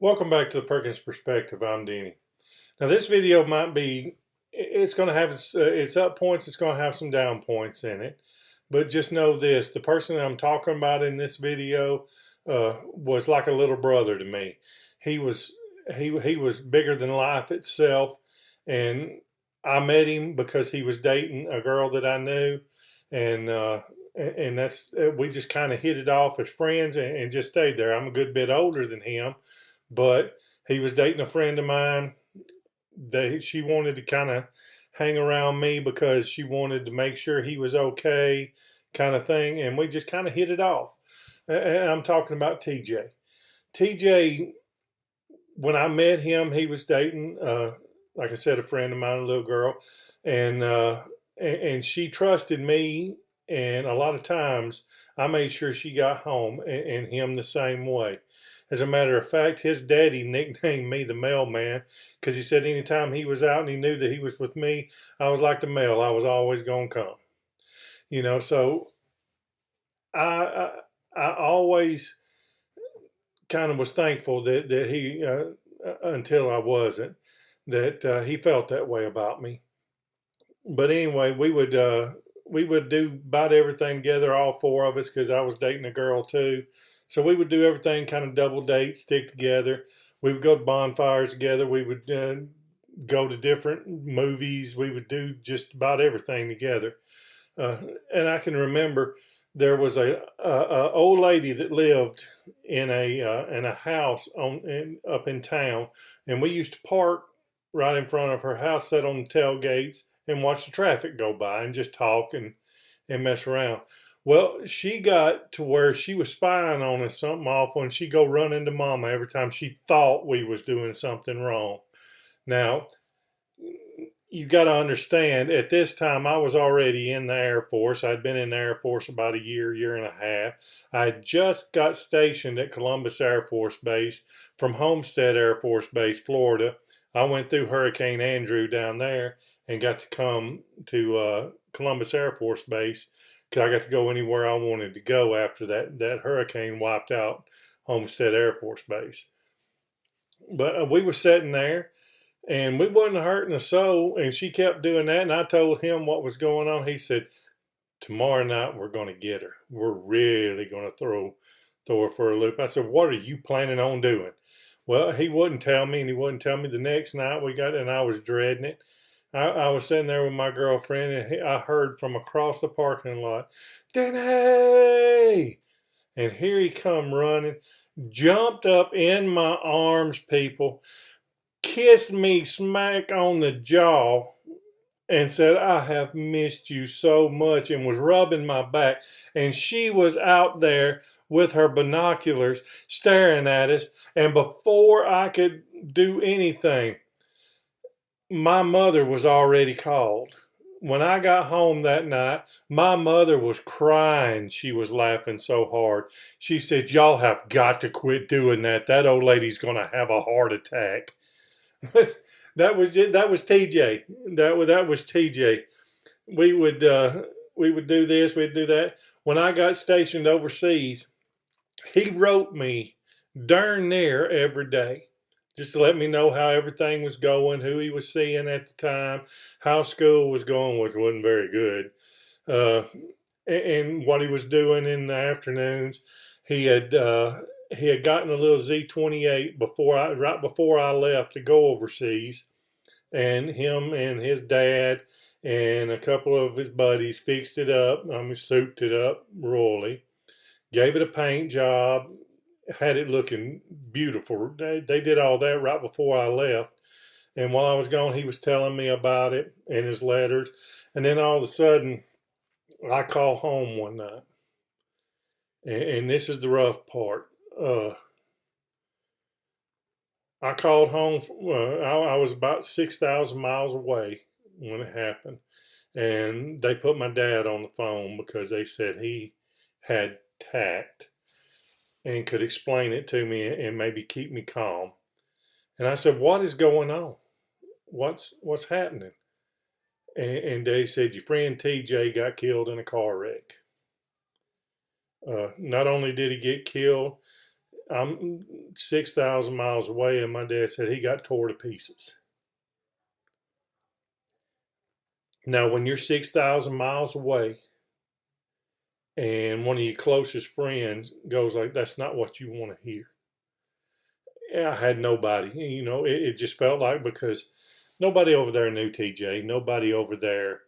Welcome back to the Perkins Perspective. I'm Denny. Now, this video might be, it's going to have its up points, it's going to have some down points in it. But just know this, the person I'm talking about in this video was like a little brother to me. He was, he was bigger than life itself. And I met him because he was dating a girl that I knew. And that's, we just kind of hit it off as friends and just stayed there. I'm a good bit older than him, but he was dating a friend of mine. She wanted to kind of hang around me because she wanted to make sure he was okay, kind of thing, and we just kind of hit it off. And I'm talking about TJ. TJ, when I met him, he was dating, like I said, a friend of mine, a little girl, and and she trusted me. And a lot of times, I made sure she got home, and him the same way. As a matter of fact, his daddy nicknamed me the mailman because he said anytime he was out and he knew that he was with me, I was like the mail. I was always going to come. So I, I always kind of was thankful that he, until I wasn't, that he felt that way about me. But anyway, we would do about everything together, all four of us, because I was dating a girl too. So we would do everything kind of double date, stick together. We would go to bonfires together. We would go to different movies. We would do just about everything together. Uh, and I can remember there was a old lady that lived in a house up in town, and we used to park right in front of her house, sit on the tailgates, and watch the traffic go by, and just talk and mess around. Well, she got to where she was spying on us something awful, and she'd go running to Mama every time she thought we was doing something wrong. Now, you got to understand, at this time, I was already in the Air Force. I'd been in the Air Force about a year and a half. I just got stationed at Columbus Air Force Base from Homestead Air Force Base, Florida. I went through Hurricane Andrew down there and got to come to Columbus Air Force Base because I got to go anywhere I wanted to go after that hurricane wiped out Homestead Air Force Base. But we were sitting there and we wasn't hurting a soul, and she kept doing that, and I told him what was going on. He said, tomorrow night we're going to get her. We're really going to throw her for a loop. I said, what are you planning on doing? Well, he wouldn't tell me, and he wouldn't tell me. The next night we got, and I was dreading it. I was sitting there with my girlfriend, and I heard from across the parking lot, Danny! And here he come running, jumped up in my arms, people, kissed me smack on the jaw and said, I have missed you so much, and was rubbing my back. And she was out there with her binoculars staring at us. And before I could do anything, my mother was already called. When I got home that night, my mother was crying. She was laughing so hard. She said, y'all have got to quit doing that. That old lady's going to have a heart attack. That was it. That was TJ. That was TJ. We would we would do this. We'd do that. When I got stationed overseas, he wrote me darn near every day, just to let me know how everything was going, who he was seeing at the time, how school was going, which wasn't very good, uh, and what he was doing in the afternoons. He had he had gotten a little Z-28 right before I left to go overseas, and him and his dad and a couple of his buddies fixed it up. I mean, souped it up royally, gave it a paint job, had it looking beautiful. They did all that right before I left. And while I was gone, he was telling me about it in his letters. And then all of a sudden, I call home one night. And this is the rough part. I called home. I was about 6,000 miles away when it happened. And they put my dad on the phone because they said he had tact and could explain it to me and maybe keep me calm. And I said, what is going on? What's happening? And they said, your friend TJ got killed in a car wreck. Not only did he get killed, I'm 6,000 miles away, and my dad said he got tore to pieces. Now, when you're 6,000 miles away and one of your closest friends goes like, that's not what you want to hear. I had nobody, it just felt like, because nobody over there knew TJ. Nobody over there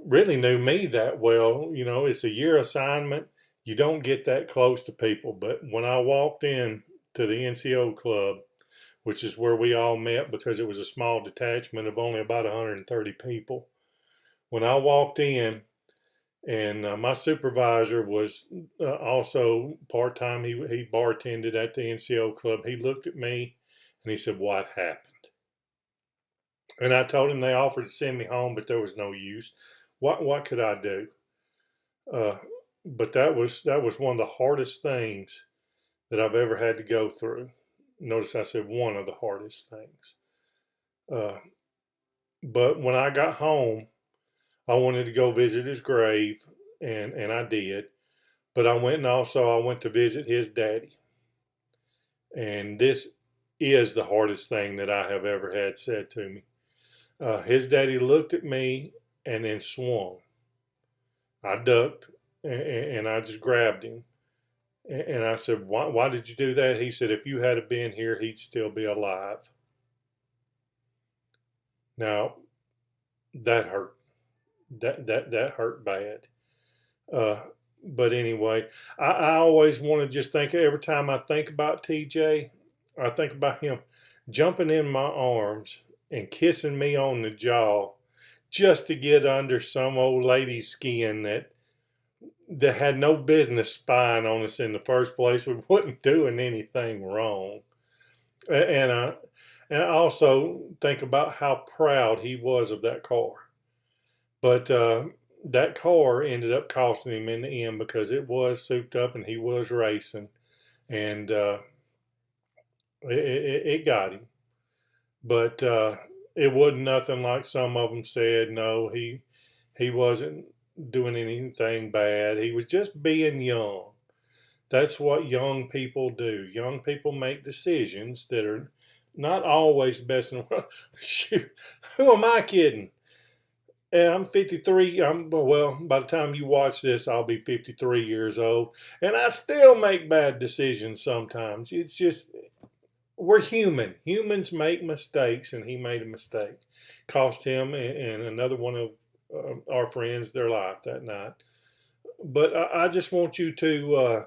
really knew me that well. It's a year assignment. You don't get that close to people. But when I walked in to the NCO club, which is where we all met because it was a small detachment of only about 130 people, when I walked in, and my supervisor was also part-time, he bartended at the NCO club. He looked at me and he said, "What happened?" And I told him they offered to send me home, but there was no use. What could I do? Uh, but that was one of the hardest things that I've ever had to go through. Notice I said one of the hardest things. But when I got home, I wanted to go visit his grave, and I did. But I went to visit his daddy. And this is the hardest thing that I have ever had said to me. His daddy looked at me and then swung. I ducked and I just grabbed him. And I said, why did you do that? He said, if you had been here, he'd still be alive. Now, that hurt. That hurt bad. But anyway, I always want to just think, every time I think about TJ, I think about him jumping in my arms and kissing me on the jaw just to get under some old lady's skin that had no business spying on us in the first place. We wasn't doing anything wrong. And I also think about how proud he was of that car. But that car ended up costing him in the end, because it was souped up and he was racing. And it got him. But it wasn't nothing like some of them said. No, he wasn't doing anything bad. He was just being young. That's what young people do. Young people make decisions that are not always the best in the world. Shoot, who am I kidding? Yeah, I'm 53. Well, by the time you watch this, I'll be 53 years old. And I still make bad decisions sometimes. It's just, we're human. Humans make mistakes, and he made a mistake. Cost him and another one of our friends their life that night. But I just want you to,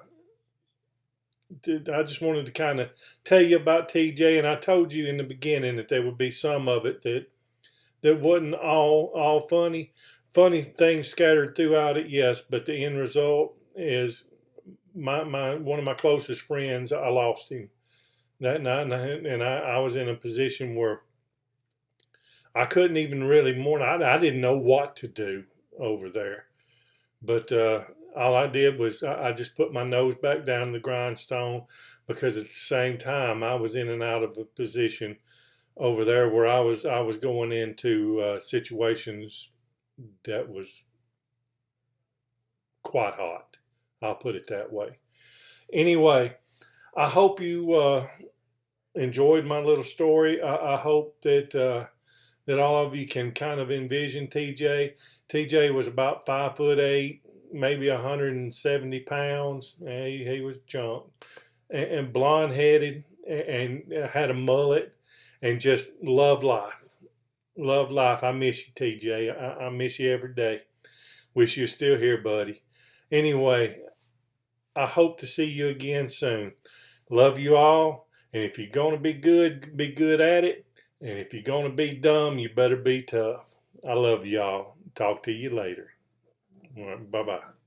I just wanted to kind of tell you about TJ, and I told you in the beginning that there would be some of it that wasn't all funny. Funny things scattered throughout it, yes, but the end result is my one of my closest friends, I lost him that night, and I was in a position where I couldn't even really mourn. I didn't know what to do over there. But all I did was I just put my nose back down the grindstone, because at the same time I was in and out of a position over there where I was going into situations that was quite hot. I'll put it that way. Anyway, I hope you enjoyed my little story. I hope that that all of you can kind of envision TJ. TJ was about 5'8", maybe 170 pounds. He was chunk, and blonde headed, and had a mullet, and just loved life. Loved life. I miss you, TJ. I miss you every day. Wish you were still here, buddy. Anyway, I hope to see you again soon. Love you all. And if you're going to be good at it. And if you're going to be dumb, you better be tough. I love y'all. Talk to you later. All right, bye-bye.